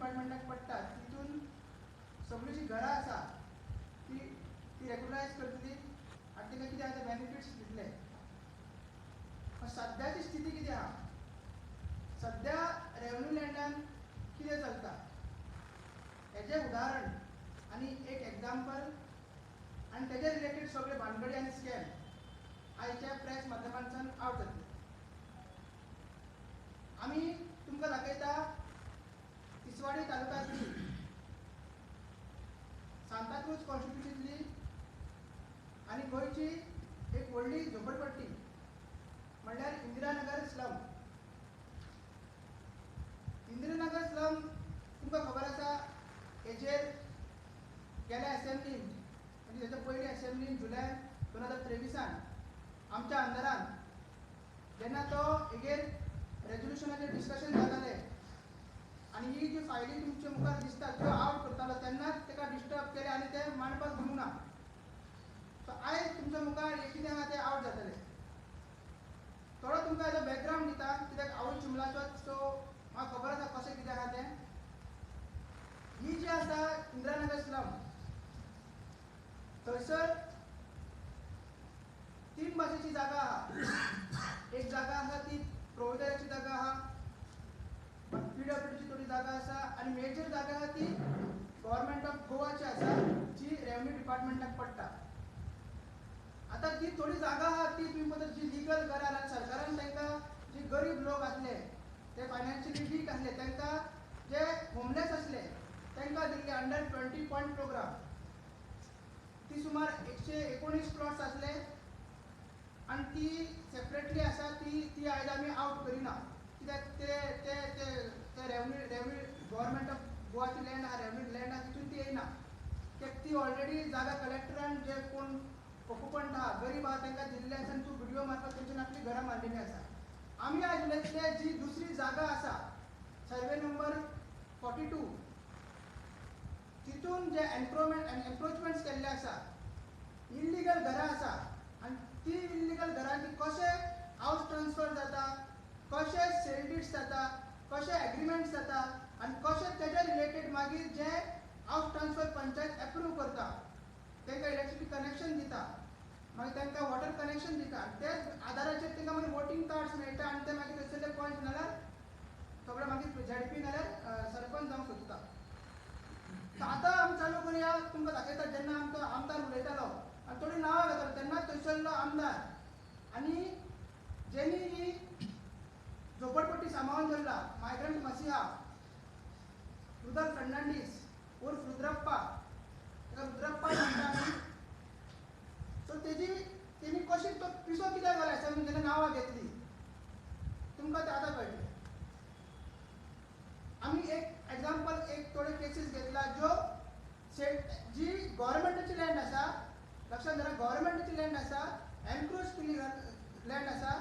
डिपार्टमेंटाक पडटा तितून सगळी जी घरां आसा ती ती रेग्युलरायज करतली आनी ताका कितें आसा बेनिफिट्स दितले. सद्याची स्थिती कितें आहा? सद्या रेवन्यू लँडान कितें चलता हेजें उदाहरण आनी एक एग्जाम्पल आनी तेजे रिलेटेड सगळे भानगडी आनी स्कॅम आयच्या प्रेस माध्यमांतल्यान आवट जातले. आमी तुमकां दाखयता तिसवाडी तालुक्यांतली सांताक्रूज कॉन्स्टिट्युन्सींतली आनी गोंयची एक व्हडली झोपडपट्टी म्हणल्यार इंदिरानगर स्लम. इंदिरानगर स्लम तुमकां खबर आसा हेचेर गेल्या असेंब्लीन म्हणजे तेच्या पयली असेंब्लीन जुलय 2023 आमच्या आमदारान जेन्ना तो हेजेर रेजोल्युशनाचेर डिस्कशन जातालें आनी ही जी फायली तुमच्या मुखार दिसता त्यो आवट करतालो तेन्नाच ताका डिस्टर्ब केलें आनी ते मांडपाक दिवंक ना. सो आयज तुमच्या मुखार हे कितें आहा तें आवट जातलें. थोडो तुमकां हेजो बॅकग्रावंड दिता कित्याक आवय चिंबलाचो सो म्हाका खबर आसा कशें कितें आहा तें. ही जी आसा इंदिरानगर स्लम थंयसर 3 भाशेची जागा आहा. एक जागा आसा ती प्रोविडराची जागा आहा, PWDची थोडी जागा आसा आनी मेजर जागा आहा ती गव्हर्मेंट ऑफ गोवाची आसा जी रेवन्यू डिपार्टमेंटाक पडटा. आतां ती थोडी जागा आहा ती तुमी पळयत जी लिगल घरां आसा सरकारान तांकां जे गरीब लोक आसले ते फायनान्शियली वीक आसले तांकां जे होमलेस आसले तांकां दिल्ले अंडर 20 पॉयंट प्रोग्राम. ती सुमार 119 प्लॉट्स आसले आनी ती सेपरेटली आसा ती आयज आमी आवट करिना कित्याक ते ते ते ते रेवन्यू गव्हर्मेंट ऑफ गोवाची लँड आहा रेवन्यू लँड आहा तितून ती येयना कित्याक ती ऑलरेडी जागा कलेक्टरान जे कोण ऑक्युपंट आहा गरीब आहा तांकां दिल्ले आसा आनी तूं व्हिडिओ मार्फत तेंच्यानी आपली घरां मारलेली आसा. आमी आयज उलयतले जी दुसरी जागा आसा सर्वे नंबर 42 तितून जे एन्क्रोचमेंट्स केल्ले आसा इल्लिगल घरां आसा आनी ती इल्लिगल घरांनी कशे हावस ट्रान्सफर जाता, कशे सेल डीड्स जाता, कशे एग्रीमेंट्स जाता आनी कशे तेजे रिलेटेड मागीर जे हावस ट्रान्सफर पंचायत एप्रूव करता तांकां इलेक्ट्रिसिटी कनेक्शन दिता मागीर तांकां वॉटर कनेक्शन दिता तेच आदाराचेर तांकां मागीर वोटींग कार्ड्स मेळटा आनी ते मागीर थंयसरले पॉयंट नाल्यार सगळे मागीर ZP नाल्यार सरपंच जावंक सोदता. आतां आमी चालू करुया तुमकां दाखयता जेन्ना आमचो आमदार उलयतालो आनी थोडी नांवां घेतालो तेन्नाच थंयसरलो आमदार आनी जेणी ही झोपडपट्टी सांबाळून दवरला मायग्रंट मसिहा रुदल फर्नांडीस उर्फ रुद्रप्पा ताका रुद्रप्पा म्हणटा आमी. सो तेणी कशी तो पिसो कित्याक घाला अशें जेन्ना नांवां घेतली तुमकां तें आतां कळटलें. आमी एक एग्जाम्पल एक थोडे केसीस घेतला ज्यो जी गव्हर्मेंटाची लँड आसा लक्षात धरा गव्हर्मेंटाची लँड आसा एनक्रोच केल्ली लँड आसा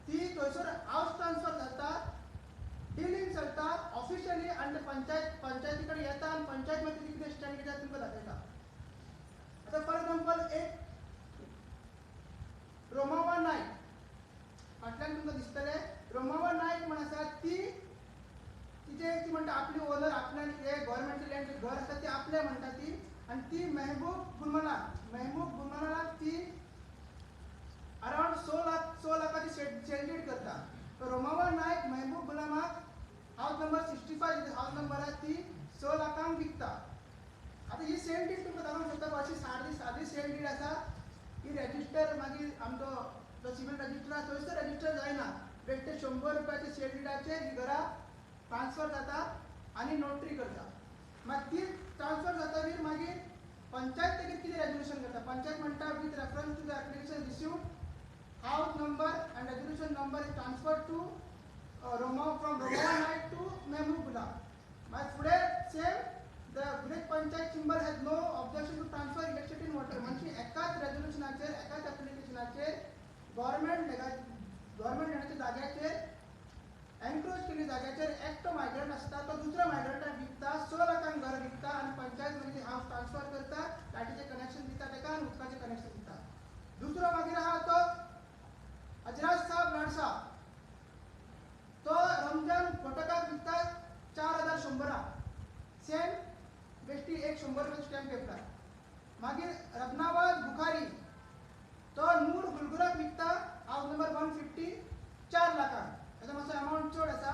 ती थंयसर हावस ट्रान्सफर जाता डिलींग चलता ऑफिशियली आनी ते पंचायती कडेन येता आनी पंचायत मागीर कितें स्टँड घेता तुमकां दाखयता. आतां फॉर एग्जाम्पल एक रोमावा नायक फाटल्यान तुमकां दिसतलें रोमावा नायक म्हण आसा ती म्हणटा आपली ओनर आपल्यान हे गव्हर्मेंटचे लँड घर आसा ती आपले म्हणटा ती आनी ती मेहबूब गुलमनाक ती अरावंड 6 लाखाची सेल डीड करता. तर रोमावा नायक मेहबूब गुलामाक हाऊस नंबर 65 हाऊस नंबर आहा ती 6 लाखांक विकता. आतां ही सेल डीड तुमकां दाखोवंक शकता अशी सादी सेल डीड आसा ही रजिस्टर मागीर आमचो जो सिव्हिल रजिस्टर आसा थंयसर रजिस्टर जायना बेश्टे 100 रुपयाचे सेल डीडाचेर ही घरां ट्रान्सफर जाता आनी नोटरी करता. मागीर ती ट्रान्सफर जातकीर मागीर पंचायत ताजेर कितें रेजोल्युशन करता पंचायत म्हणटा with reference to the application received house number and resolution number is transfer to from Romava Naik to Mehboob Gulam. मागीर फुडें same the village panchayat chamber has no objection to transfer electricity and water म्हणजे एकाच रेजोल्युशनाचेर एकाच एप्लिकेशनाचेर गव्हर्मेंट जाग्याचेर एनक्रोच केल्ली जाग्याचेर एकटो मायग्रंट आसता तो दुसऱ्या मायग्रंटाक विकता 6 लाखांक घर विकता आनी पंचायत मागीर हावस ट्रान्सफर करता लायटीचें कनेक्शन दिता ताका आनी उदकाचें कनेक्शन दिता. दुसरो मागीर आहा तो अजराज साहब लाडसा तो रमजान फटकाक विकता 4100 4 लाखांक, हेजो मातसो अमावंट चड आसा.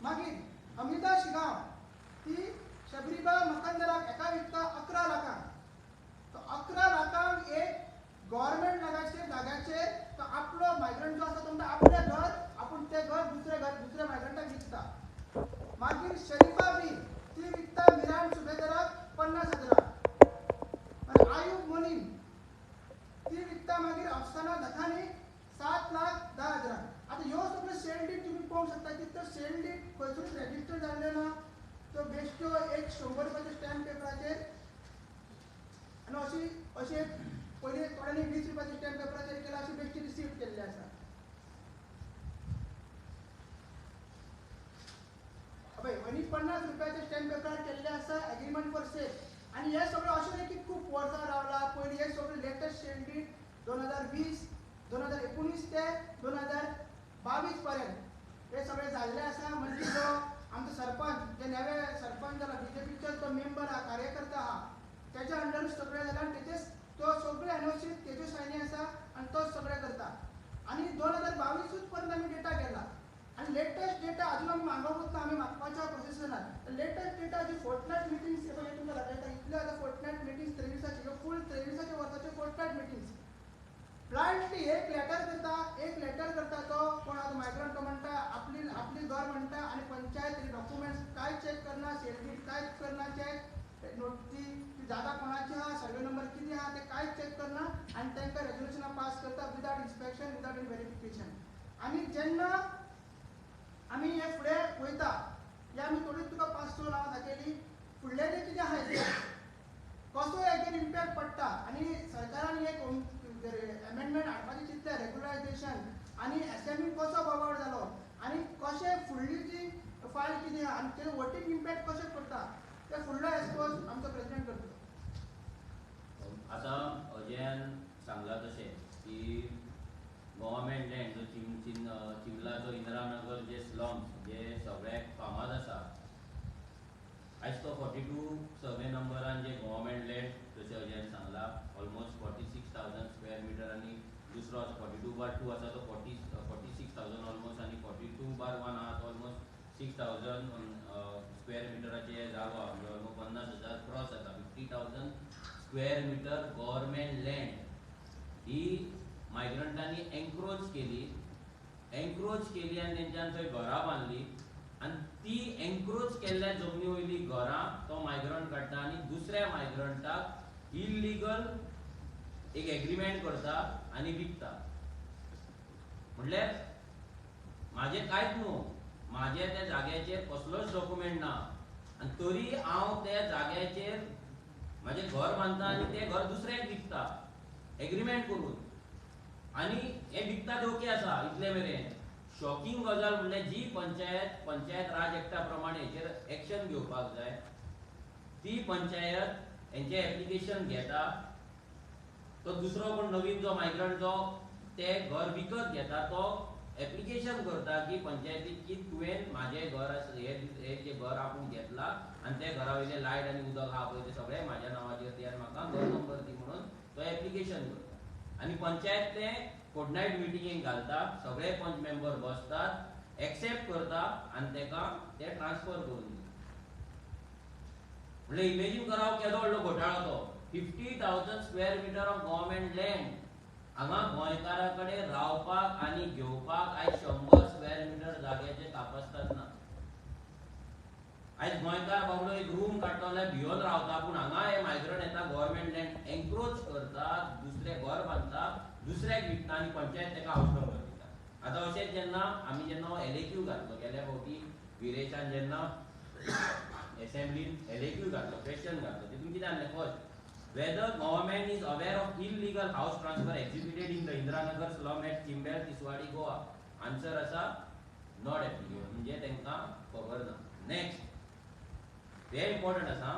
मागीर अमिता शिगांव ती शबरीबा मकंदराक एका विकता 11 लाखांक. तो 11 लाखांक एक गव्हर्मेंट जाग्याचेर तो आपलो मायग्रंट जो आसा तो म्हणटा आपलें घर आपूण तें घर दुसऱ्या मायग्रंटाक विकता. मागीर शरीफा बी ती विकता मिरान सुबेदाराक 50,000. आनी आयूब मोनीम ती विकता मागीर अफसाना दखानी 7,10,000. आतां ह्यो सगळ्यो सेल डीड तुमी पळोवंक शकता की तो सेल डीड खंयसरूच रजिस्टर जाल्ले ना. तो बेश्ट्यो एक 100 रुपयाच्या स्टॅम्प पेपराचेर आनी अशी पयलीं थोड्यांनी 20 रुपयाच्या स्टॅम्प पेपराचेर केला, अशी बेश्टी रिसीव्ट केल्ली आसा. पळय आनी 50 रुपयाच्या स्टॅम्प पेपरार केल्ले आसा एग्रीमेंट फॉर सेल. आनी हे सगळें अशें न्ही की खूब वर्सां रावला. पयलीं हे सगळे लेटस्ट सेल डीड 2020, 2019 ते 2022 पर्यंत हे सगळे जाल्ले आसा. म्हणजे जो आमचो सरपंच जे नवे सरपंच जाला बीजेपीचो तो मेंबर आहा, कार्यकर्ता आहा, त्याच्या अंडर सगळे जाल्यार तेचे तो सगळे एनओसी तेज्यो सायनी आसा आनी तोच सगळे करता. आनी 2022 पर्यंत आमी डेटा गेला आनी लेटस्ट डेटा अजून आमी मागोवंक वचना. आमी मागपाच्या प्रोसेसनात लेटस्ट डेटा जी फोर्टनायट मिटिंग्स हे तुमकां दाखयता. इतले आतां फोर्टनायट मिटिंग्स 23 फूल 23 वर्साचे फोर्टनायट मिटिंग्स. ब्लायंडली एक लेटर करता तो कोण आतां मायग्रंट तो म्हणटा आपली घर म्हणटा आनी पंचायत डॉक्युमेंट्स काय चेक करना, सेल डीड कांयच करना चेक, ती जागा कोणाची आहा, सर्वे नंबर कितें आहा ते कांयच चेक करना आनी तांकां रेजोल्युशनां पास करता without inspection, without any verification. आनी जेन्ना आमी हे फुडें वयता हे आमी थोडी तुका 5-6 नांवां दाखयली. फुडले जे कितें आहा कसो हेजेर इम्पॅक्ट पडटा आनी सरकारान एक अमेंडमेंट हाडपाचें चिंतलें, रेग्युलायझेशन आनी एसएमई कसो बोवाळ जालो आनी कशें फुडली जी फायल कितें आहा आनी तेजो वोटींग इम्पॅक्ट कशें पडटा ते फुडलो एक्सपोज आमचो प्रेसिडेंट करतलो. आतां अजयान सांगला तशें की गव्हर्मेंट लँड जो चिंबलाचो इंदिरानगर जे स्लम्स जे सगळ्याक फामाद आसा, आयज तो 42 सर्वे नंबरान जे गव्हर्मेंट लँड जशें अजयान सांगला ऑलमोस्ट 46,000 स्क्वेअर मिटर आनी दुसरो 42/2 आसा तो 46,000 ऑलमोस्ट आनी 42/1 आहा तो ऑलमोस्ट 6,000 स्क्वेअर मिटराचे जागो म्हणजे ऑलमोस्ट 50,000 क्रॉस जाता. 50,000 स्क्वेअर मिटर गव्हर्मेंट लँड ही मायग्रंटांनी एन्क्रोच केली आनी तेंच्यान थंय घरां बांदली आनी ती एन्क्रोच केल्ल्या जमनी वयली घरां तो मायग्रंट काडटा आनी दुसऱ्या मायग्रंटाक इल्लीगल एक एग्रीमेंट करता आनी विकता. म्हणल्यार म्हाजें कांयच न्हू, म्हाज्या त्या जाग्याचेर कसलोच डॉक्युमेंट ना आनी तरी हांव त्या जाग्याचेर म्हाजें घर बांदता आनी तें घर दुसऱ्याक विकता एग्रीमेंट करून. आनी हें विकता ते ओके आसा इतले मेरेन. शॉकिंग गजाल म्हणल्यार जी पंचायत राज एक्टा प्रमाणे हेचेर एक्शन घेवपाक जाय ती पंचायत हेंचें एप्लिकेशन घेता. तो दुसरो कोण नवीन जो मायग्रंट जो तें घर विकत घेता तो एप्लिकेशन करता की पंचायतीक की तुवें म्हाजें घर हें जें घर आपूण घेतलां आनी त्या घरा वयलें लायट आनी उदक आहा पळय तें सगळें म्हाज्या नांवाचेर दी आनी म्हाका घर नंबर दी म्हणून तो एप्लिकेशन करता. आनी पंचायत तें फोर्टनायट मिटिंगेक घालता, सगळे पंच मेंबर बसतात, एक्सेप्ट करता आनी तेका ते ट्रान्सफर करून दिता. म्हणजे इमेजीन करा केदो व्हडलो घोटाळो तो. 50,000 square metre of government land हांगा गोंयकारा कडेन रावपाक आनी घेवपाक आयज 100 स्क्वेअर मिटर जाग्याचे तापसतात ना. आयज गोंयकार बाबडो एक रूम काडटलो जाल्यार भिवन रावता, पूण हांगा हे मायग्रंट येता गव्हर्मेंट लँड एन्क्रोच करता, दुसरे घर बांदता, दुसऱ्याक विकता आनी पंचायत तेका हाऊस नंबर दिता. आतां अशेंच जेन्ना आमी एलएक्यू घातलो गेल्या फावटी विरेशान जेन्ना असेंब्लीन एलएक्यू घातलो क्वेश्चन घातलो तितून कितें आहलें first whether government is aware of illegal house transfer executed in the Indiranagar slum at Chimbel, Tiswadi, Goa. Answer आसा not applicable, म्हणजे तेंकां खबर ना. नेक्स्ट very important आसा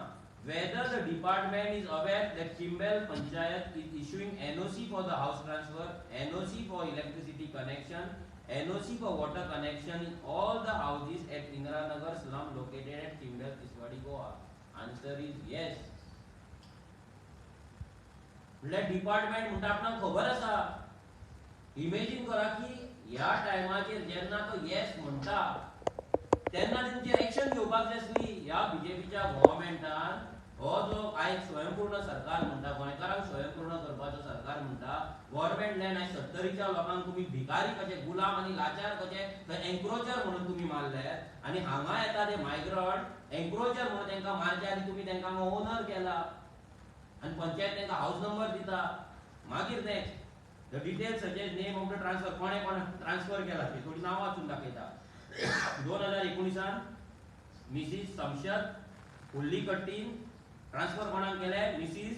whether the department is aware that Chimbel Panchayat is issuing NOC for the house transfer, NOC for electricity connection, NOC for water connection in all the houses at Indiranagar slum located at Chimbel, Tiswadi, Goa. Answer is yes. म्हणल्यार department म्हणटा आपणाक खबर आसा. Imagine करा की ह्या टायमाचेर जेन्ना तो येस म्हणटा तेन्ना तेंचेर एक्शन घेवपाक जाय आसली. ह्या बीजेपीच्या गव्हर्मेंटान हो जो आयज स्वयंपूर्ण सरकार म्हणटा, गोंयकारांक स्वयंपूर्ण करपाचो सरकार म्हणटा, गव्हर्मेंट लँड आयज 70च्या लोकांक तुम्ही भिकारी कशे, गुलाम आनी लाचार कशे एन्क्रोचर म्हणून तुम्ही मारल्यात आनी हांगा येता ते मायग्रंट एन्क्रोचर म्हणून तांकां मारचे आनी तुम्ही तांकां ओनर केला आनी पंचायत तांकां हाऊस नंबर दिता. मागीर next the details suggest name of the transfer, कोणे कोण ट्रान्सफर केला ते थोडी नांवां वाचून दाखयता. 2019 मिसीस शमशद उल्लीकट्टीन ट्रान्सफर कोणाक केले, मिसीस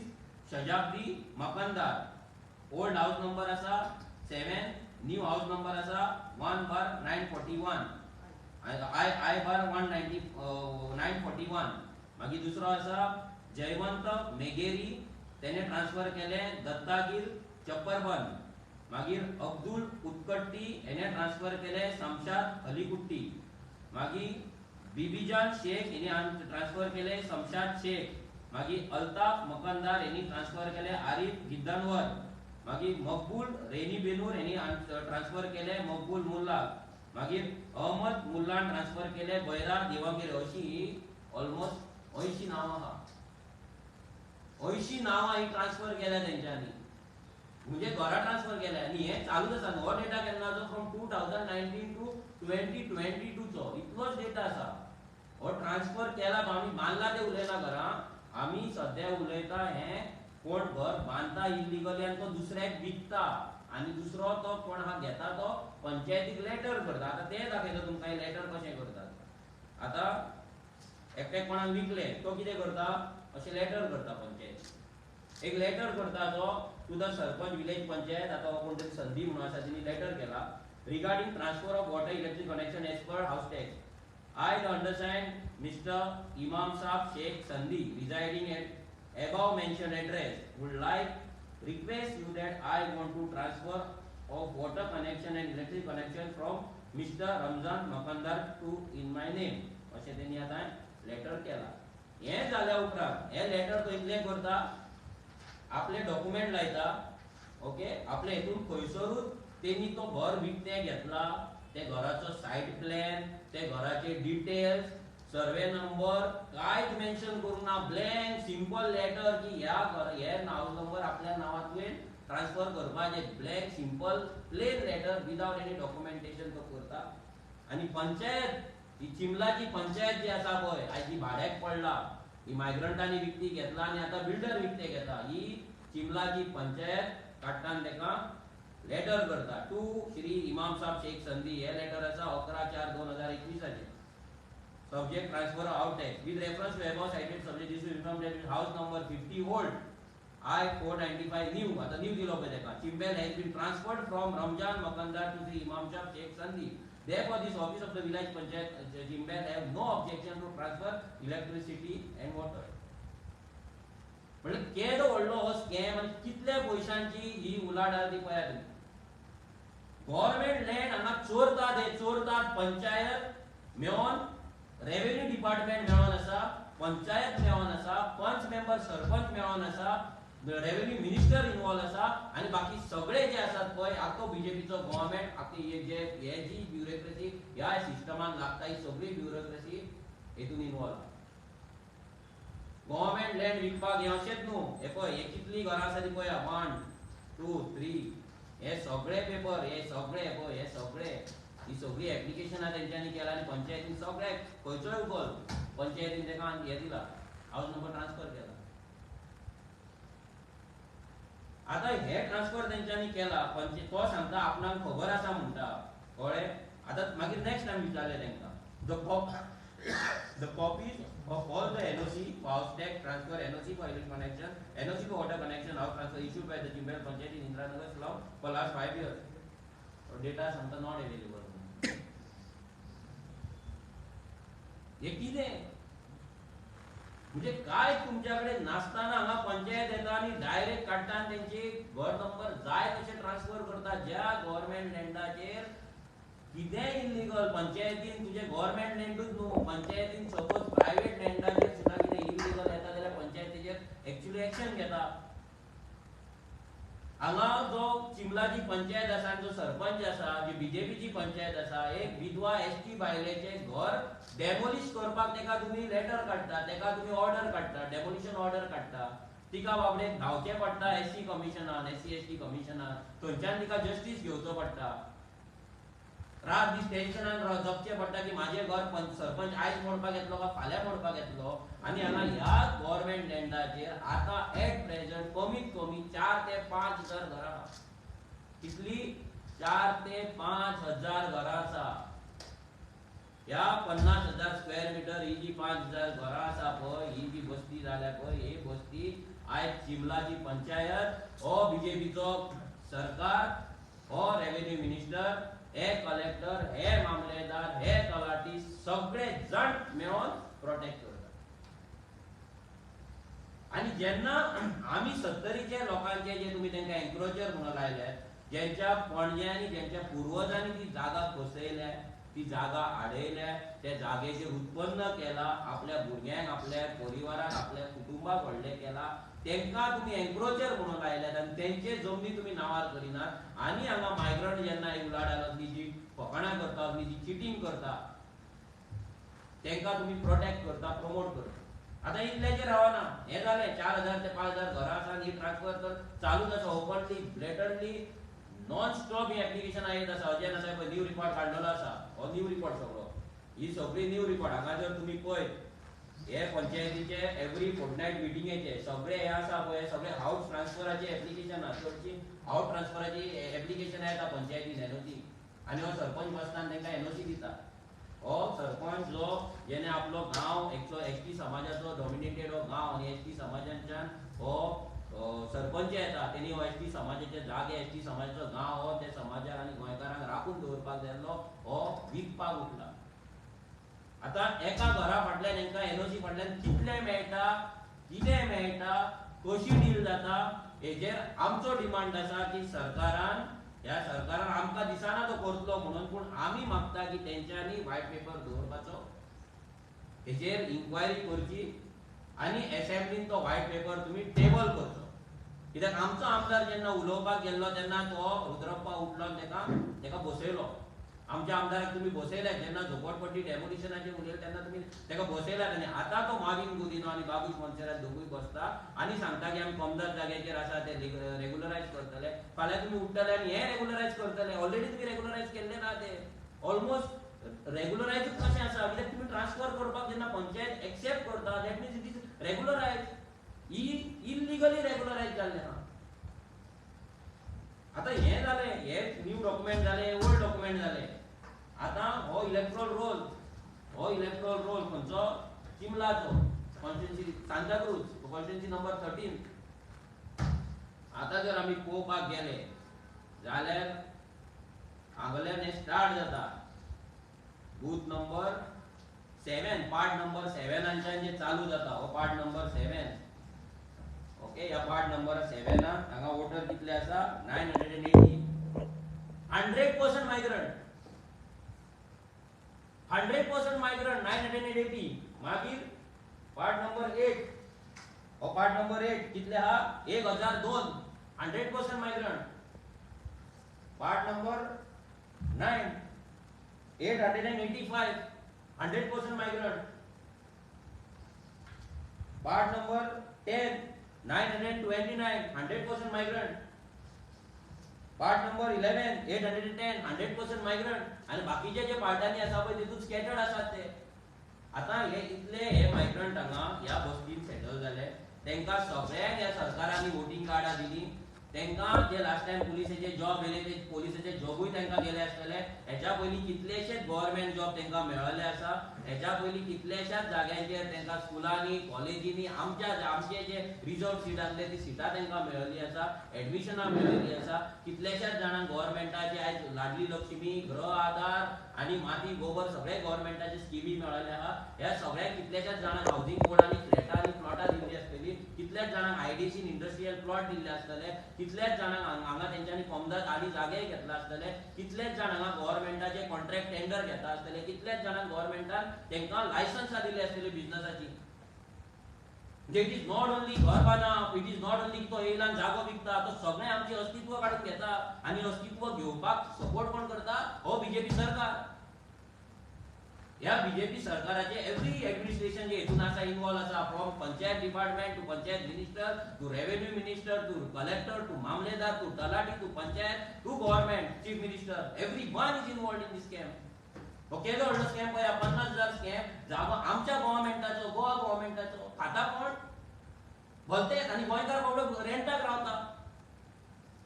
शजाब्दी मकंदार. ओल्ड हाऊस नंबर आसा 7, न्यू हाऊस नंबर आसा 1/941, I/191. मागीर दुसरो आसा जयवंत मेगेरी, तेने ट्रान्सफर केले दत्तागीर चप्परबन. मागीर अब्दुल उत्कट्टी याने ट्रान्सफर केले शमशाद अलीकुट्टी. मागीर बिबीजान शेख याने ट्रान्सफर केले शमशाद शेख. मागीर अल्ताफ मकंदार यांनी ट्रान्सफर केले आरिफ गिद्दनवर. मागीर मकबूल रेनी बेनूर यांनी ट्रान्सफर केले मकबूल मुल्ला. मागीर अहमद मुल्लान ट्रान्सफर केले बैरा देवागिरी. अशी ऑलमोस्ट 80 नावां आहा. 80 नावां ही ट्रान्सफर केल्या तेंच्यांनी, म्हणजे घरा ट्रान्सफर केल्या. आनी हे चालूच आसा. हो डेटा केन्नाचो, फ्रॉम 2019 टू 2022 चो इतलोच डेटा आसा. हो ट्रान्सफर केला, आमी बांदला ते उलयना घरा. आमी सध्या उलयता हे कोण घर बांदता इल्लीगली आनी तो दुसऱ्याक विकता आनी दुसरो तो कोण हा घेता तो पंचायतीक लेटर करता. आता ते दाखयता तुमकां लेटर कशें करतात. आता एकट्याक कोणाक विकले तो कितें करता, अशें लेटर करता पंचायत. एक लेटर करता तो to the sarpanch village panchayat. आता कोण तरी संधी म्हणून आसा तिने लेटर केला regarding transfer of water electric connection as per house tax. I understand Mr. Imam Saab Sheikh Sandhi residing at above mentioned address would like request you that I want to transfer of water connection and electric connection from Mr. Ramzan Makandar to in my name. अशें तेणी आतां letter केला. हे जाल्या उपरांत हे letter तो इतलें करता, आपले डॉक्युमेंट लायता. ओके, आपले हेतून खंयसरूच तेणी तो घर विकतें घेतला, ते घराचो साइट प्लॅन, ते घराचे डिटेल्स, सर्वे नंबर कांयच मेन्शन करूना. ब्लँक सिंपल लेटर की ह्या घर हे हाऊस नंबर आपल्या नांवांतल्यान ट्रान्सफर करपाचे. Blank simple plain letter without any documentation तो करता. आनी पंचायत ही चिमलाची पंचायत जी आसा पळय, आयज जी भाड्याक पडला, ही मायग्रंटांनी विकती घेतला आनी आतां बिल्डर विकते घेता. ही चिमलाची पंचायत काडटान तेका लेटर करता टू श्री इमाम साहब शेख संधी. हे लेटर आसा 11/4/2021. Subject transfer out tax with reference to above cited subject this will inform that house number 50 old I/495 new. आता न्यू दिलो पळय तेका. चिंबेल has been transferred from Ramzan Makandar to Shri Imam Saheb Shaikh Sandhi. Therefore, this office of the village panchayat Jimbel have no objection to transfer electricity and water. म्हणजे केदो व्हडलो हो scam आनी कितल्या पयशांची ही उलाढाल ती पळया तुम्ही. गव्हर्नमेंट लँड हांगा चोरतात. हे चोरतात पंचायत मेळोन, रेव्हेन्यू डिपार्टमेंट मेळोन आसा, पंचायत मेळोन आसा, पंच मेंबर सरपंच मेळोन आसा, रेव्हेन्यू मिनिस्टर इन्वॉल्व आसा आनी बाकी सगळे जे आसात पळय आख्खो बीजेपीचो गव्हर्नमेंट, आख्खी हे जी ब्युरोक्रेसी ह्या सिस्टमान लागता, ही सगळी ब्युरोक्रेसी हेतून इन्वॉल्व. गव्हर्नमेंट लँड विकपाक हे अशेंच न्हू. हे पळय हे कितली घरां आसा ती पळया. 1 2 3 हे सगळे पेपर, हे सगळे पळय, हे सगळे ही सगळी एप्लिकेशनां तेंच्यांनी केला आनी पंचायतीन सगळे खंयचोय उगोल पंचायतीन तेका हे दिला, हाऊस नंबर ट्रान्सफर केला. आता हे ट्रान्सफर तेंच्यांनी केला. तो सांगता आपणाक खबर आसा म्हणटा, कळ्ळें. आता मागीर नेक्स्ट टाइम विचारले तेंकां the copies of all the NOC for house tax transfer, NOC for electric connection, NOC for water connection, house transfer issued by the Jimbel Panchayat in Indiranagar Slough for last 5 years. Or data something not available. हे कितें म्हणजे काय तुमच्याकडे नासताना हांगा पंचायत येता आनी direct काडटा आनी तेंचे घर नंबर जाय तशें ट्रान्सफर करता. ज्या गव्हर्नमेंट लँडाचेर कितें इल्लीगल, पंचायतीन तुजे गव्हर्नमेंट लँडूच न्हू, पंचायतीन सपोज प्रायव्हेट लँडाचेर सुद्दां कितें इल्लीगल येता जाल्यार पंचायत तेजेर एक्चुअली एक्शन घेता. हांगा जो चिमलाची पंचायत आसा जो सरपंच आसा जी बीजेपीची पंचायत आसा एक विधवा एसटी बायलेचे घर डेमोलिश करपाक तेका तुम्ही लेटर काडटा तेका तुम्ही ऑर्डर काडटा डेमोलिशन ऑर्डर काडटा तिका बाबडे धांवचें पडटा एससी कमिशनान एससी एसटी कमिशनान थंयच्यान तिका जस्टीस घेवचो पडटा रात दीस टेन्शनान जगचें पडटा की म्हाजें घर सरपंच आयज मोडपाक येतलो काय फाल्यां मोडपाक येतलो आनी हांगा ह्या गव्हर्नमेंट लँडाचेर आतां एट प्रेझेंट कमीत कमी 4 ते 5 हजार घरां कितली 4 ते 5 हजार घरां आसा ह्या 50,000 स्क्वेअर मिटर ही जी 5,000 घरां आसा पळय ही जी बस्ती जाल्या पळय ही बस्ती आयज चिमलाची पंचायत हो बीजेपीचो सरकार हो रेव्हेन्यू मिनिस्टर हे कलेक्टर हे मामलेदार हे तलाटी सगळे जण मेळून प्रोटेक्ट करतात आणि जेन्ना आम्ही 70चे लोकांचे जे तुम्ही तांकां एन्क्रोचर म्हणून लायले ज्यांच्या पणज्यांनी ज्यांच्या पूर्वजांनी ती जागा खोसयल्या ती जागा आडयल्या त्या जागेचेर उत्पन्न केला आपल्या भुरग्यांक आपल्या परिवाराक आपल्या कुटुंबाक व्हडले केला तेंकां तुम्ही एन्क्रोचर म्हणून लायल्यात आनी तेंचे जमनी तुम्ही नावार करिनात आनी हांगा मायग्रंट जेन्ना उलाढालातली जी फकाणां करता जी चिटींग करता तेंकां तुम्ही प्रोटेक्ट करता प्रमोट करता आतां इतल्याचेर रावना हे जालें 4,000 ते 5,000 घरां आसा ही ट्रान्सफर तर चालूच आसा ओपनली ब्लेटंटली नॉन स्टॉप ही एप्लिकेशनां येत आसा अजय नासाय पळय न्यू रिपोर्ट काडलेलो आसा हो न्यू रिपोर्ट सगळो ही सगळी न्यू रिपोर्ट हांगा जर तुम्ही पळयत हे पंचायतीचे एवरी फोर्टनायट मिटिंगेचे सगळे हे आसा पळय सगळे हाऊस ट्रान्सफराचे एप्लिकेशन चडशी हाऊस ट्रान्सफराची एप्लिकेशन येता पंचायतीन एनओसी आनी हो सरपंच बसताना तांकां एनओसी दिता हो सरपंच जो जेणे आपलो गांव एकचो एसटी समाजाचो डॉमिनेटेड हो गांव आनी एसटी समाजाच्यान हो सरपंच येता तेणी हो एसटी समाजाचे जागे एसटी समाजाचो गांव हो त्या समाजाक आनी गोंयकारांक राखून दवरपाक जाल्लो हो विकपाक उठला आता एका घरा फाटल्यान तांकां एनओसी फाटल्यान कितले मेळटा कितें मेळटा कशी डील जाता हेजेर आमचो डिमांड आसा की सरकारान ह्या सरकारान आमकां दिसना तो करतलो म्हणून पूण आमी मागता की तेंच्यांनी व्हायट पेपर दवरपाचो हेजेर इन्क्वायरी करची आनी असेंब्लीन तो व्हायट पेपर तुम्ही टेबल करचो कित्याक आमचो आमदार जेन्ना उलोवपाक गेल्लो तेन्ना तो रुद्रप्पा उठलो आनी तेका बसयलो आमच्या आमदाराक तुम्ही बसयले जेन्ना झोपडपट्टी डेमोलिशनाचेर उलयले तेन्ना तुम्ही तेका बसयल्यात आनी आतां तो माविन गुदिनो आनी बाबूश मोन्सेरात दोगूय बसता आनी सांगता की आमी कमदार जाग्याचेर आसा ते रेग्युलरायज करतले फाल्यां तुम्ही उठतले आनी हे रेग्युलरायज करतले ऑलरेडी तुम्ही रेग्युलरायज केल्ले ना ते ऑलमोस्ट रेग्युलरायज कशें आसा कित्याक तुम्ही ट्रान्सफर करपाक जेन्ना पंचायत एक्सेप्ट करता दॅट मीन्स इट इज रेग्युलरायज इल्लिगली रेग्युलरायज जाल्ले ना आता हे जाले हे न्यू डॉक्युमेंट जाले ओल्ड डॉक्युमेंट जाले आता हो इलेक्ट्रल रोल खंयचो चिमलाचो कॉन्स्टिट्युएन्सी सांताक्रूज कॉन्स्टिट्युएन्सी नंबर 13 आता जर आमी पळोवपाक गेले जाल्यार हांगल्यान हे स्टार्ट जाता बूथ नंबर 7 पार्ट नंबर 7 जे चालू जाता हो पार्ट नंबर 7 ओके या पार्ट नंबर 7 हांगा वोटर कितले आसा 980 100% मायग्रंट 100% मायग्रंट 980 मागीर पार्ट नंबर 8 हो पार्ट नंबर 8 कितले हा 1002 100% migrant part number 9 885 100% migrant part number 10 929 100% migrant part number 11 810 100% migrant आणि बाकीचे जे पार्टांनी आसा पळय तितून स्कॅटर्ड आसात ते आता हे इतले हे मायग्रंट हांगा ह्या बस्तीन सेटल जाले तेंकां सगळ्यांक ह्या सरकारांनी वोटिंग कार्डां दिली तेंकां जे लास्ट टाइम पुलिसेचे जॉब येले ते पुलिसेचे जॉबूय तेंकां गेले आसतले हेच्या पयलीं कितलेशेच गव्हर्नमेंट जॉब तेंकां मेळ्ळले आसा हेच्या पयलीं कितलेशाच जाग्यांचेर तेंकां स्कुलांनी कॉलेजींनी आमचे जे रिजर्व सीट आसले ती सिटां तेंकां मेळ्ळी आसा एडमिशनां मेळ्ळी आसा कितलेशाच जाणांक गव्हर्नमेंटाचे आयज लाडली लक्ष्मी गृह आधार आनी माती गोबर सगळे गव्हर्नमेंटाचे स्किमी मेळ्ळले आहा ह्या सगळ्यांक कितलेशाच जाणांक हावसिंग बोर्डांनी फ्लॅटां आनी प्लॉटां दिल्लीं आसतलीं कितल्याच जाणांक आयडीसीन इंडस्ट्रियल प्लॉट दिल्ले आसतले कितल्याच जाणांक हांगा तेंच्यांनी कमदार आनी जागे घेतला आसतले कितलेच जाण हांगा गव्हर्नमेंटाचे कॉन्ट्रॅक्ट टेंडर घेता आसतले कितलेच जाणांक गव्हर्नमेंटान तेंकां लायसन्सां दिली आसतली बिझनसाची म्हणजे इट इज नॉट ओनली घर बांदप, इट इज नॉट ओनली तो येयला आनी जागो विकता, तो सगळें आमचे अस्तित्व काडून घेता आनी अस्तित्व घेवपाक सपोर्ट कोण करता? हो बीजेपी सरकार. ह्या बीजेपी सरकाराचे एव्हरी एडमिनिस्ट्रेशन जे हेतून आसा इन्वॉल्व आसा, from panchayat department to panchayat minister to revenue minister to collector to mamlatdar to talathi to panchayat to government chief minister, every one is involve in this scam. हो केलो व्हडलो स्कॅम पळय, 50,000 स्कॅम जागो आमच्या गव्हर्नमेंटाचो, गोवा गव्हर्नमेंटाचो. खाता कोण? भलतेच. आनी गोंयकार बाबडो रेंटाक रावता.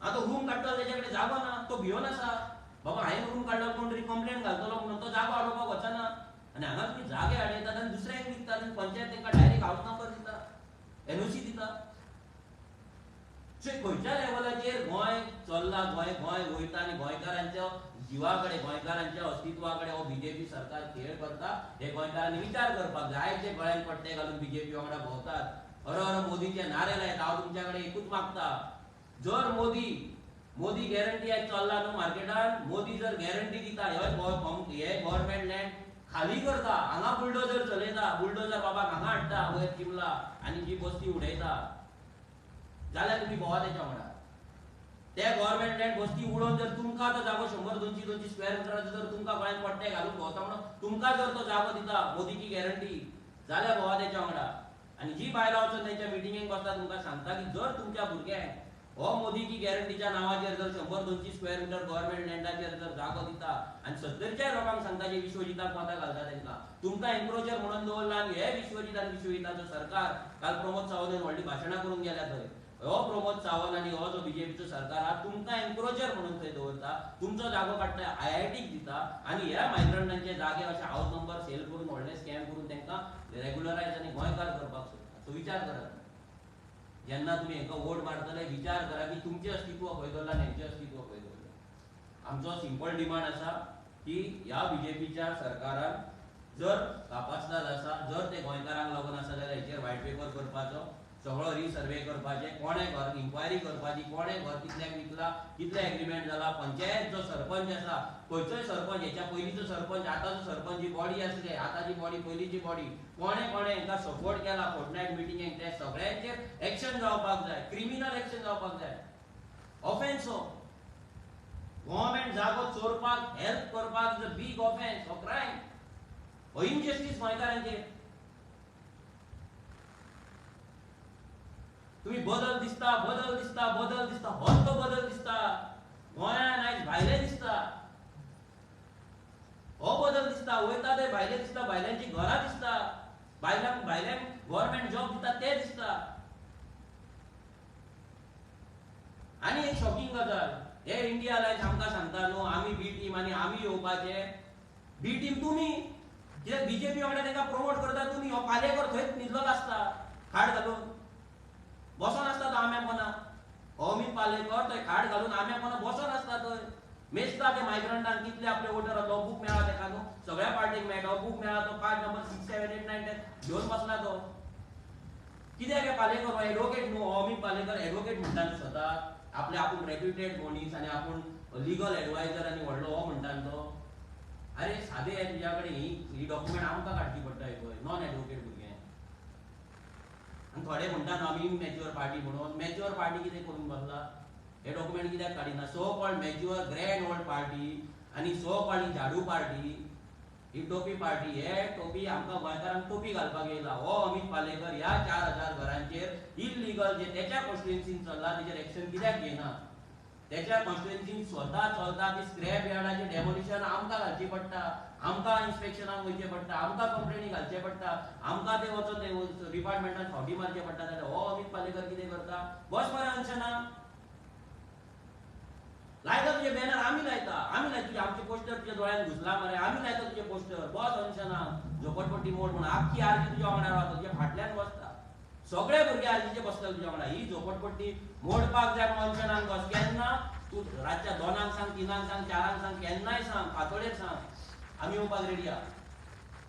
आतां रूम काडटलो तेजे कडेन जागो ना, तो भिवन आसा बाबा हांवें रूम काडलो, कोण तरी कंप्लेंट घालतलो म्हणून तो जागो हाडोवपाक वचना. आनी हांगा तुमी जागे हाडयतात आनी दुसऱ्यांक विकतात आनी पंचायत तांकां डायरेक्ट हाऊस नंबर दिता, एनओसी दिता. खंयच्या लेवलाचेर गोंय चल्ला, गोंय वयता आनी गोंयकारांच्या जिवाकडे, गोंयकारांच्या अस्तित्वाकडे हो बीजेपी सरकार खेळ करता, हे गोंयकारांनी विचार करपाक जाय. जे गळ्यान पट्टे घालून बीजेपी वांगडा भोंवतात, हर मोदीचे नारे लायता. हांव तुमच्या कडेन एकूच मागता, जर मोदी गॅरंटी आज चल्ला न्हू मार्केटान, मोदी जर गॅरंटी दिता हे गव्हर्नमेंट लँड खाली करता, हांगा बुलडोजर चलयता, बुलडोजर बाबा हांगा हाडटा वयर चिमला आनी जी बस्ती उडयता, जाल्यार तुमी भोवा तेच्या वांगडा. ते गव्हर्नमेंट लँड बस्ती उडोवन जर तुमकां तो जागो 100-200 स्क्वेअर मिटराचो जर तुमकां गोंयांत पट्टे घालून भोंवता म्हणून तुमकां जर तो जागो दिता मोदीची गॅरंटी, जाल्यार भोवा तेच्या वांगडा. आनी जी बायलां वचून तेंच्या मिटिंगेक बसता तुमकां सांगता की जर तुमच्या भुरग्यांक हो मोदीची गॅरंटीच्या नावाचेर जर 100-200 स्क्वेअर मिटर गव्हर्नमेंट लँडाचेर जर जागो दिता आनी 70च्या लोकांक सांगता जे विश्वजिताक मतां घालता तांकां तुमकां एन्क्रोचर म्हणून दवरला. आनी हे विश्वजीत आनी विश्वजिताचो सरकार, काल प्रमोद सावंतान व्हडली भाशणां करून गेल्या थंय. हो प्रमोद सावंत आनी हो जो बीजेपीचो सरकार हा तुमकां एन्क्रोचर म्हणून थंय दवरता, तुमचो जागो काडटा आयआयटीक दिता आनी ह्या मायग्रंटांचे जागे अशे हाऊस नंबर सेल करून व्हडले स्कॅम करून तांकां रेग्युलरायज आनी गोंयकार करपाक सोदता. सो विचार करात, जेन्ना तुमी हांकां वोट मारतले विचार करा की तुमचें अस्तित्व खंय दवरलां आनी हेंचें अस्तित्व खंय दवरलां. आमचो सिंपल डिमांड आसा की ह्या बीजेपीच्या सरकारान जर कापासदार आसा, जर ते गोंयकारांक लागून आसा जाल्यार हेचेर व्हायट पेपर करपाचो, सगळो रिसर्वे करपाचे, कोणे घर इन्क्वायरी करपाची, कोणे घर कितल्याक विकला, कितले एग्रीमेंट जाला. पंचायत जो सरपंच आसा, खंयचोय सरपंच, हेच्या पयलींचो सरपंच, आतांचो सरपंच, जी बॉडी आसली आतांची बॉडी, पयलींची बॉडी, कोणे हांकां सपोर्ट केला फोर्टनायट मिटिंगेक, ते सगळ्यांचेर एक्शन जावपाक जाय, क्रिमिनल एक्शन जावपाक जाय. ऑफेन्स हो गव्हर्नमेंट जागो चोरपाक हेल्प करपाक इज अ बिग ऑफेन्स, हो क्रायम, हो इनजस्टीस गोंयकारांचेर. तुम्ही बदल दिसता होच तो बदल दिसता. गोंयान आयज भायले दिसता, हो बदल दिसता. वयता ते भायले दिसता, भायल्यांची घरां दिसता, भायल्यांक गव्हर्नमेंट जॉब दिता ते दिसता. आनी एक शॉकिंग गजाल, हे इंडिया लायक आमकां सांगता न्हू आमी बी टीम आनी आमी येवपाचे. बी टीम तुमी, कित्याक बीजेपी वांगडा तांकां प्रमोट करता तुमी. हो पालेकर थंयच न्हिदलोलो आसता खाट घालून बसोन आसता तो आंब्यापना. अमित पालेकर थंय खाट घालून आंब्यापना बसोन आसता थंय, मेजता ते मायग्रंटांक कितले आपले वोटर आसा. तो बूक मेळ्ळा ताका न्हू, सगळ्या पार्टीक मेळटा बूक मेळ्ळा, तो कार्ड नंबर 6, 7, 8, 9, 10 घेवन बसला तो. कित्याक हे पालेकर हो एडवोकेट न्हू, अमित पालेकर एडवोकेट म्हणटा न्हू स्वता आपले, आपूण रेप्युटेड मनीस आनी आपूण लिगल एडवायझर आनी व्हडलो हो म्हणटा न्हू तो. अरे सादे तुज्या कडेन ही डॉक्युमेंट आमकां काडची पडटा पळय, नॉन एडवोकेट भुरगे. आनी थोडे म्हणटा न्हू आमी मॅच्युअर पार्टी म्हणून. मॅच्युअर पार्टी कितें करून बसला, हे डॉक्युमेंट कित्याक काडिना. So called mature grand old party आनी सो कॉल्ड झाडू पार्टी, ही टोपी पार्टी. हे टोपी आमकां गोंयकारांक टोपी घालपाक येयला. हो अमित पालेकर ह्या 4,000 घरांचेर इल्लिगल जे तेच्या कॉन्स्टिट्युएन्सीन चल्ला तेचेर एक्शन कित्याक घेयना. तेच्या कॉन्स्टिट्युएन्सीन स्वता चलता ती स्क्रॅप यार्डाचें डेमोलिशन आमकां घालची पडटा, आमकां इन्स्पेक्शनाक वयचें पडटा, आमकां कंप्लेनी घालचे पडटा, आमकां ते वचोन ते डिपार्टमेंटान फावटी मारचे पडटा. जाल्यार हो अमित पालेकर कितें करता, बस मरे अनशनाक लायता तुजे बॅनर, आमी लायता तुजे आमचे पोस्टर तुज्या दोळ्यान घुसला मरे, आमी लायता तुजे पोस्टर, बस अनशनाक झोपडपट्टी मोड म्हणून. आख्खी आरजी तुज्या वांगडा रावता, तुज्या फाटल्यान बसता, सगळे भुरगे आरजीचे बसतले तुज्या वांगडा. ही झोपडपट्टी मोडपाक जाय म्हणून अनशनाक बस. केन्ना तूं रातच्या 2 सांग, 3 सांग, 4 सांग, केन्नाय सांग, फातोडेर सांग, आमी येवपाक रेडी आहा.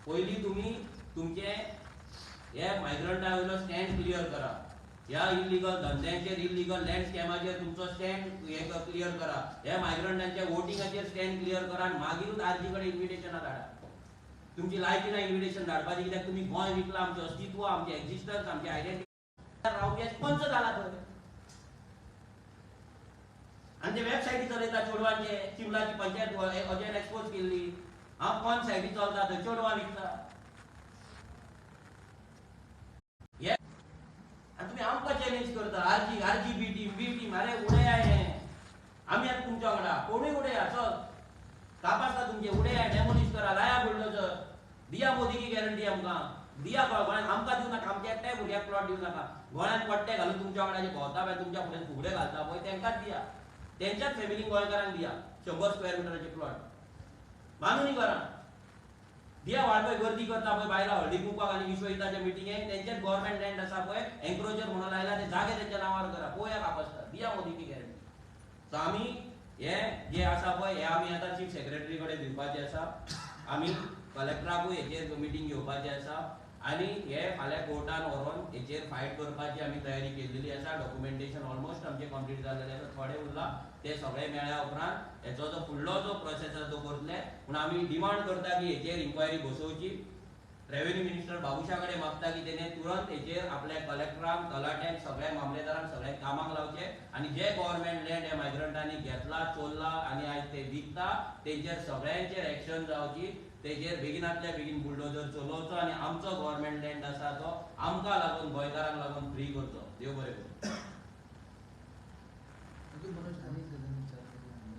पयलीं तुमी तुमचे हे मायग्रंटा वयलो स्टँड क्लियर करा. ह्या इल्लिगल धंद्यांचेर, इल्लिगल लँड स्कॅमाचेर तुमचो स्टँड हे क्लियर करा. ह्या मायग्रंटांच्या वोटिंगाचेर स्टँड क्लियर करा आनी मागीरूच आरजी कडेन इन्विटेशनां धाडा. तुमची लायकी ना इन्व्हिटेशन धाडपाची, कित्याक तुम्ही गोंय विकला, आमचें अस्तित्व, आमचें एक्झिस्टन्स, आमची आयडेंटिटी रावपी पंच जाला थंय. आनी ते वेबसायटी चलयता चेडवांचे, चिमलाची पंचायत अजयन एक्सपोज केल्ली, हांव पंच सायटी चलता थंय चेडवां विकता. आनी तुमी आमकां चॅलेंज करता, आरजी बी टीम, अरे उडया हें, आमी आतां तुमच्या वांगडा, कोणूय उडया, चल कापासता तुमचे, उडया, डेमोलिश करा, लाया बुलडोजर, दिया मोदी की गॅरंटी आमकां, दिया गोंयांत आमकां दिवं नाका, आमच्या एकट्याय भुरग्याक प्लॉट दिवं नाका. गोंयांत पट्टे घालून तुमच्या वांगडा जे भोंवता पळय, तुमच्या फुडें फुगडे घालता पळय, तेंकांच दिया. तेंच्याच फॅमिलीक गोंयकारांक दिया 100 स्क्वेअर मिटराचे प्लॉट बांदूनी घरां दिया. वाडपय गर्दी करता पळय बायलां हळदी कुंकवाक आनी विश्व हिताच्या मिटिंगेक, तेंचेच गव्हर्नमेंट लँड आसा पळय, एन्क्रोचर म्हणून लायला, ते जागे तेंच्या नांवार करा, पळोवया कापासता, दिया मोदी की गॅरंटी. सो आमी हे जे आसा पळय, हे आमी आतां चीफ सेक्रेटरी कडेन दिवपाचे आसा, आमी कलेक्टराकूय हेचेर मिटींग घेवपाची आसा, आनी हे फाल्यां कोर्टान व्हरोन हेचेर फायट करपाची आमी तयारी केल्लेली आसा. डॉक्युमेंटेशन ऑलमोस्ट आमचें कंप्लीट जाल्लेलें आसा, थोडें उरलां, ते सगळे मेळ्ळ्या उपरांत हेचो जो फुडलो जो प्रोसेस आसा तो करतले. पूण आमी डिमांड करता की हेचेर इन्क्वायरी बसोवची. रेव्हेन्यू मिनिस्टर बाबुशा कडेन मागता की तेणे तुरंत हेचेर आपल्या कलेक्टरांक, तलाट्यांक, सगळ्या मामलेदारांक सगळ्यांक कामाक लावचे, आनी जे गव्हर्नमेंट लँड हे मायग्रंटांनी घेतला, चोरला आनी आयज ते विकता, तेंचेर सगळ्यांचेर एक्शन जावची. तेचेर बेगिनातल्या बेगीन बुलडोजर चलोवचो आनी आमचो गव्हर्नमेंट लँड आसा तो आमकां लागून, गोंयकारांक लागून फ्री करचो. देव बरें करूं. मनोज आनी एक गजाल विचारपाची आहा,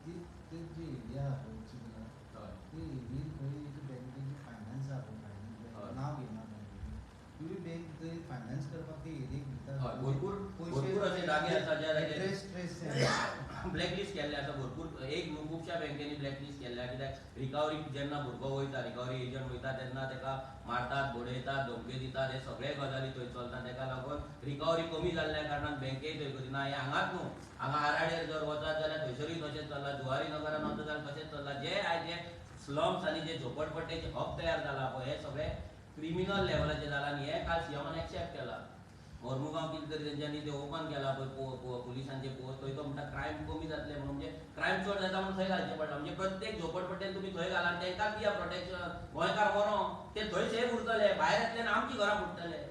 ती जी एरिया आहा पळय चिमला, ती एरियेन खंय एक बँकेची फायनान्स आहा पळय, फायनान्स नांव घेयना ती बँक थंय फायनान्स करपाक ती एरियेक दिता. भरपूर अशे जागे आसा ज्या स्ट्रेस ब्लॅकलिस्ट केल्ले आसा. भरपूर एक खुबशा बँकेनी ब्लॅकलिस्ट केल्ल्या, कित्याक रिकवरी जेन्ना भुरगो वयता, रिकवरी एजंट वयता तेन्ना तेका मारतात, बडयतात, धमक्यो दितात, हे सगळे गजाली थंय चलता. तेका लागून रिकवरी कमी जाल्ल्या कारणान बँकेय थंय करिना. हे हांगाच न्हू, हांगा आराडेर जर वचत जाल्यार थंयसरूय तशेंच चल्ला, जुवारी नगरान वचत जाल्यार तशेंच चल्ला. जे आयज जे स्लम्स आनी जे झोपडपट्टेचे हब तयार जाला पळय, हे सगळे क्रिमिनल लेवलाचे जाला, आनी हे काल सीएमान एक्सेप्ट केला. मोर्मुगांव कितें तरी तेंच्यांनी ते ओपन केला पळय पुलिसांचे पोस्ट, थंय तो म्हणटा क्रायम कमी जातले म्हणून, म्हणजे क्रायम चड जाता म्हणून थंय घालचें पडटा. म्हणजे प्रत्येक झोपडपट्ट्यान तुमी थंय घाला, तेंकां दिया प्रोटेक्शन. गोंयकार मरो ते थंय सेफ उरतले, भायर येतले आनी आमची घरां फुटतले.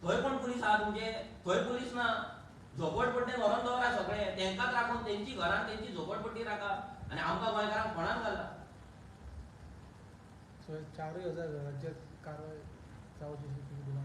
थंय कोण पुलीस आहा तुमचे? थंय पुलीस ना. झोपडपट्ट्यान व्हरोन दवरा सगळे, तेंकांच राखून तेंची घरां, तेंची झोपडपट्टी राखा, आनी आमकां गोंयकारांक कोणाक घाला. 4,000 घरांचेर कारवाय जावची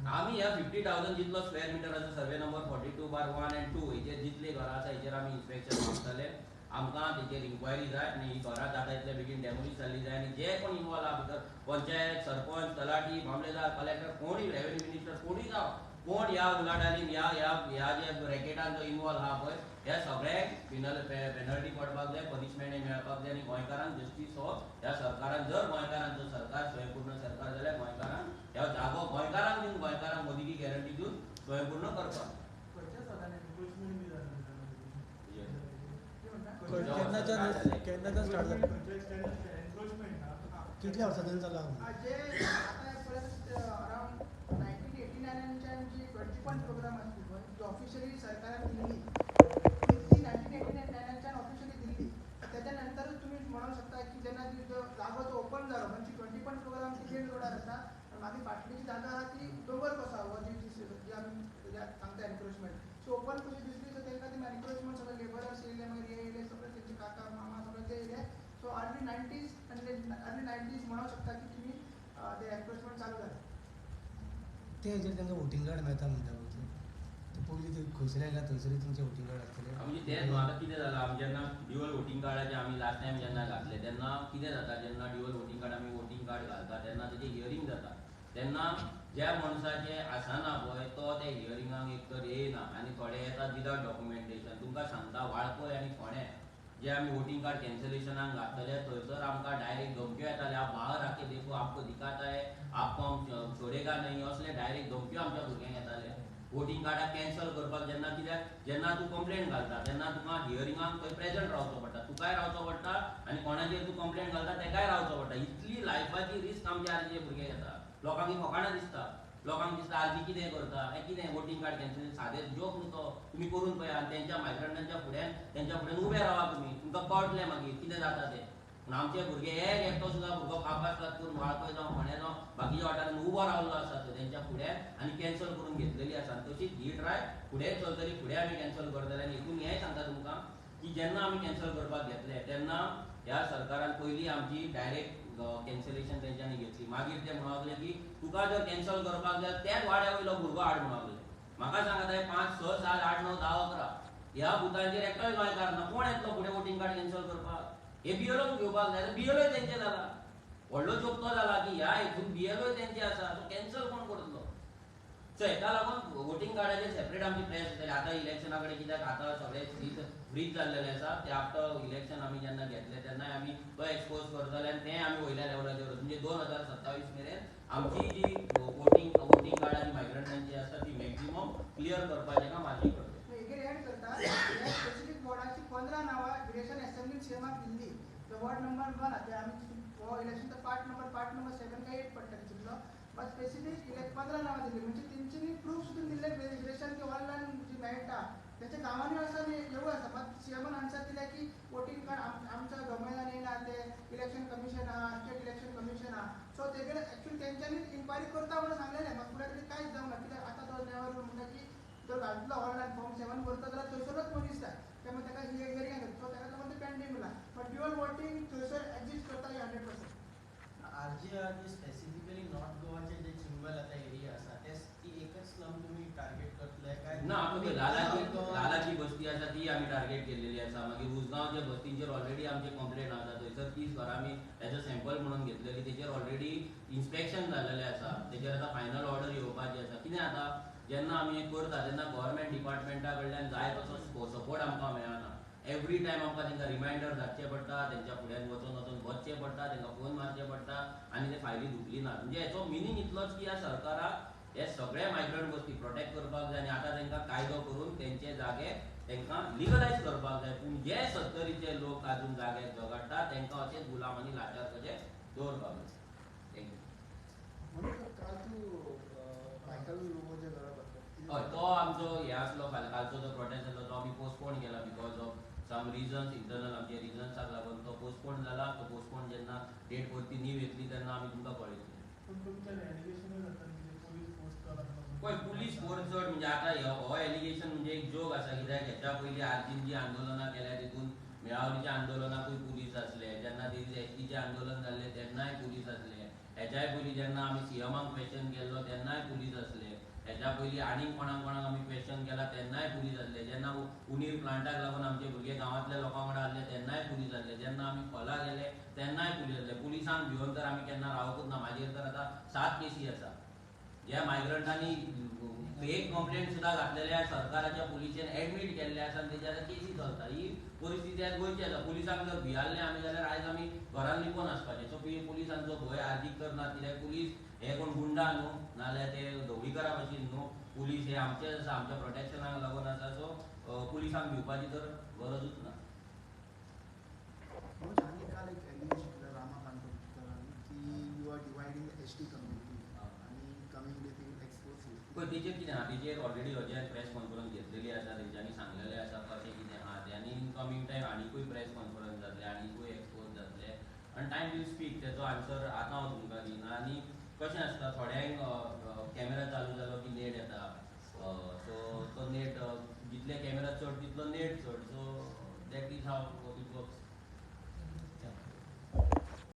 आमी ह्या 50,000 जितलो स्क्वेअर मिटर आसा, सर्वे नंबर 42/1 and 2 हेचेर जितली घरां आसा हेचेर आमी इन्स्पेक्शन करतले. आमकां तेचेर इन्क्वायरी जाय आनी ही घरां जाता तितले बेगीन डेमोलिश जाल्ली जाय, आनी जे कोण इन्वॉल्व आहा भितर, पंचायत, सरपंच, तलाटी, मामलेदार, कलेक्टर, कोणूय, रेव्हेन्यू मिनिस्टर, कोणूय जावं, कोण ह्या उलाढालीन ह्या जे रॅकेटान जो इन्वॉल्व आहा पळय, ह्या सगळ्यांक पेनल्टी पडपाक जाय, पनिशमेंट मेळपाक जाय, आनी गोंयकारांक जस्टीस हो ह्या सरकारान, जर गोंयकारांचो सरकार स्वयंपूर्ण सरकार जाल्यार गोंयकारांक ह्या जागो गोंयकारांक दिवन, गोंयकारांक मोदी की गॅरंटी दिवन स्वयंपूर्ण करपाक. केन्नाच्यान स्टार्ट जालें? कितल्या वर्सांच्यान चल्ला? जे आता परत अराउंड 1989च्यान जी 20 प्रोग्राम आसली पळय, जी ऑफिशियली सरकारान दिल्ली, ती 1989च्यान ऑफिशियली दिल्ली. त्याच्या नंतरच तुम्ही म्हणू शकता की जेन्ना जो जागो जो ओपन जालो, म्हणजे 20 प्रोग्राम ती मेन रोडार आसा, मागीर फाटली जी जागा आहा ती दोंगर कसो आहा, जी आमी सांगता एन्क्रोचमेंट. सो ओपन कशी दिसली, सो तेंकां ती एन्क्रोचमेंट सगळे लेबरर्स येयले, मागीर हे येयले, सगळे तेंचे काका मामा सगळे ते येयले. सो अर्ली 90s म्हणू शकता की तुमी ते एन्क्रोचमेंट चालू जालें. ते हेजेर तांकां वोटींग कार्ड मेळटा म्हणटा पळय, ते पयलीं ते खंयसर आयला थंयसरूय तुमचें वोटींग कार्ड आसतलें. म्हणजे तेच न्हू, आतां कितें जालां, आमी जेन्ना ड्युअल वोटींग कार्डाचे आमी लास्ट टायम जेन्ना घातले तेन्ना कितें जाता, जेन्ना ड्युअल वोटींग कार्ड आमी वोटींग कार्ड घालता तेन्ना तेजें हियरींग जाता, तेन्ना ज्या मनशाचें आसना पळय तो ते हियरिंगाक एक तर येयना, आनी थोडे येतात विदावट डॉक्युमेंटेशन. तुमकां सांगता वाळपय आनी फोंड्या जे आमी वोटींग कार्ड कॅन्सलेशनाक घातले, थंयसर आमकां डायरेक्ट धमक्यो येताले, आप बाहर आके देखो, आपको दिखाता है, आपको हम छोडेगा नहीं, असले डायरेक्ट धमक्यो आमच्या भुरग्यांक येताले. वोटींग कार्डाक कॅन्सल करपाक जेन्ना, कित्याक जेन्ना तूं कंप्लेंट घालता तेन्ना तुका हियरिंगाक थंय प्रेजंट रावचो पडटा, तुकाय रावचो पडटा आनी कोणाचेर तूं कंप्लेंट घालता तेकाय रावचो पडटा. इतली लायफाची रिस्क आमच्या आरजीचे भुरगे घेता. लोकांक फकाणां दिसता, लोकांक दिसता आरजी कितें करता, हें कितें वोटींग कार्ड कॅन्सल, सादें जोक न्हू तो, तुमी करून पळया. आनी तेंच्या मायग्रंटांच्या फुड्यान तेंच्या फुड्यान उबे रावा तुमी, तुमकां कळटलें मागीर कितें जाता तें. पूण आमचे भुरगे एकटो सुद्दां भुरगो कापासतात करून वाळपय जावं फोंड्या जावं बाकीच्या वाठारांत उबो रावल्लो आसा तो तेंच्या फुड्यान आनी कॅन्सल करून घेतलेली आसा तशीच ही ट्राय फुडें चलतली फुडें आमी कॅन्सल करतले आनी हितून हेंय सांगता तुमकां की जेन्ना आमी कॅन्सल करपाक घेतले तेन्ना ह्या सरकारान पयलीं आमची डायरेक्ट कॅन्सलेशन तेंच्यांनी घेतली मागीर ते म्हणूंक लागले की तुका जर कॅन्सल करपाक जाय त्याच वाड्या वयलो भुरगो हाड म्हणूंक लागले म्हाका सांगात 5, 6, 7, 8, 9, 10, 11 ह्या बुथांचेर एकटोय गोंयकार ना कोण येतलो फुडें वोटींग कार्ड कॅन्सल करपाक हे बीएलओ घेवपाक जाय बीएलओय तेंचे जाला व्हडलो जोक्तो जाला की ह्या हितून बीएलओय तेंचे आसा सो कॅन्सल कोण करतलो सो हेका लागून वोटींग कार्डाचेर सेपरेट आमची प्रेस जाताली आतां इलेक्शना कडेन कित्याक आतां सगळे फ्रीज जाल्लेले आसा ते आफ्टर इलेक्शन आमी जेन्ना घेतले तेन्नाय आमी तो एक्सपोज करतले आनी तें आमी वयल्या लेवलाचेर म्हणजे 2027 मेरेन आमची जी वोटींग कार्डाची मायग्रंटांची आसा ती मॅक्झिमम क्लियर करपाचें काम आमी करतले हेजेर एड करता ह्या स्पेसिफीक वॉर्डाची 15 नांवां इलेक्शन असेंब्लीन सीएमाक दिल्ली वॉर्ड नंबर 1 ते आमी इलेक्शनचा पार्ट नंबर 7 काय 8 पडटा तितलो बट स्पेसिफीक 15 नांवां दिल्ली म्हणजे तेंच्यांनी प्रूफ सुद्दां दिल्ले इलेक्शन की ऑनलायन जी मेळटा त्याच्या गांवांनी आसा आनी येवूय आसा मात सीएमान आन्सर दिला की वोटींग कार्ड आमच्या गव्हर्मेंटान येयना ते इलेक्शन कमिशन आहा स्टेट इलेक्शन कमिशन आहा सो तेगेर एक्चुअली तेंच्यांनी इन्क्वायरी करता म्हणून सांगलेलें मात फुडें तरी कांयच जावंक ना कित्याक आतां तो नेवर म्हणटा की जर घातलो ऑनलायन फॉर्म 7 भरता जाल्यार थंयसरूच मनीस जाय त्यामुळे ताका ही एरिया घेतलो सो ताका लागून ते पेंडींग उरला बट ड्युअल वोटींग थंयसर एक्झिस्ट करता 100%. आरजीआर जे स्पेसिफिकली नॉर्थ गोवाचे जे चिंबल आता एरिया आसा ती एकच स्लम तुम्ही टार्गेट करतले काय ना आमी लालाची बस्ती आसा ती आमी टार्गेट केल्लेली आसा मागीर उजगांवच्या बस्तींचेर ऑलरेडी आमचे कंप्लेंट आसा थंयसर 30 घरां आमी एज अ सॅम्पल म्हणून घेतलेली तेचेर ऑलरेडी इन्स्पेक्शन जाल्लेलें आसा तेचेर आतां फायनल ऑर्डर येवपाची आसा कितें आतां जेन्ना आमी हें करता तेन्ना गव्हर्मेंट डिपार्टमेंटा कडल्यान जाय तसो सपोर्ट आमकां मेळना एवरी टायम आमकां तांकां रिमायंडर धाडचे पडटा तेंच्या फुड्यान वचून बसचें पडटा तांकां फोन मारचे पडटा आनी ते फायली धुकली ना म्हणजे हेचो मिनींग इतलोच की ह्या सरकाराक हे सगळे मायग्रंट बस्ती प्रोटेक्ट करपाक जाय आनी आतां तांकां कायदो करून तेंचे जागे तांकां लिगलायज करपाक जाय पूण जे सत्तरीचे लोक अजून जागे झगडटा तांकां अशेंच गुलाम आनी लाचार कशें दवरपाक जाय म्हणून काल तूं मायकल लोबोच्या घरा हय तो आमचो हे आसलो कालचो जो प्रोटेस्ट जालो तो आमी पोस्टपोन केला because of some reasons internal आमचे रिजन्साक लागून तो पोस्टपोन जाला तो पोस्टपोन जेन्ना डेट परती नीव येतली तेन्ना आमी तुमकां कळयतले पळय पुलीस फोर्स चड म्हणजे आतां हो एलिगेशन म्हणजे एक जोक आसा कित्याक हेच्या पयलीं आर्जीन जी आंदोलनां केल्या तितून मेळावरीच्या आंदोलनाकूय पुलीस आसले जेन्ना एसटीचें आंदोलन जाल्लें तेन्नाय पुलीस आसले हेच्याय पयलीं जेन्ना आमी सीएमाक क्वेश्चन केल्लो तेन्नाय पुलीस आसले हेच्या पयलीं आनीक कोणाक आमी क्वेश्चन केला तेन्नाय पुलीस आसले जेन्ना उनीर प्लांटाक लागून आमचे भुरगे गांवांतल्या लोकां वांगडा आसले तेन्नाय पुलीस आसले जेन्ना आमी खोला गेले तेन्नाय पुलीस आसले पुलिसांक भिवन तर आमी केन्ना रावकूच ना म्हाजेर तर आतां 7 केसी आसा ज्या मायग्रंटांनी फेक कंप्लेंट सुद्दां घातलेल्या सरकाराच्या पुलिशेन एडमीट केल्ले आसा आनी तेच्या केसी चलता ही परिस्थिती आज गोंयची आसा पुलिसांक जर भियाल्ले आमी जाल्यार आयज आमी घरान लिपोवन आसपाचे सो पुलिसांचो भंय आर्जीक करनात कित्याक पुलीस हे कोण गुंडा न्हू नाल्यार ते धवळीकरा भशेन न्हू पुलीस हे आमचेच आसा आमच्या प्रोटेक्शनाक लागून आसा सो पुलिसांक भिवपाची तर गरजूच ना आनी काल एक एलिगेशन केलें रामाकांत की you are dividing the ST community आनी कम्युनिटी एक्सपोज पळय तेचेर कितें आहा तेचेर ऑलरेडी अजय प्रेस कॉन्फरन्स घेतलेली आसा तेंच्यांनी सांगलेलें आसा कशें कितें आहा तें आनी इन कमींग टायम आनीकूय प्रेस कॉन्फरन्स जातले आनीकूय एक्सपोज जातले आनी टायम विल स्पीक तेचो आन्सर आतां हांव तुमकां दिना आनी कशें आसता थोड्यांक कॅमेरा चालू जालो की नेट येता सो तो नेट जितले कॅमेरा चड तितलो नेट चड so that is how it works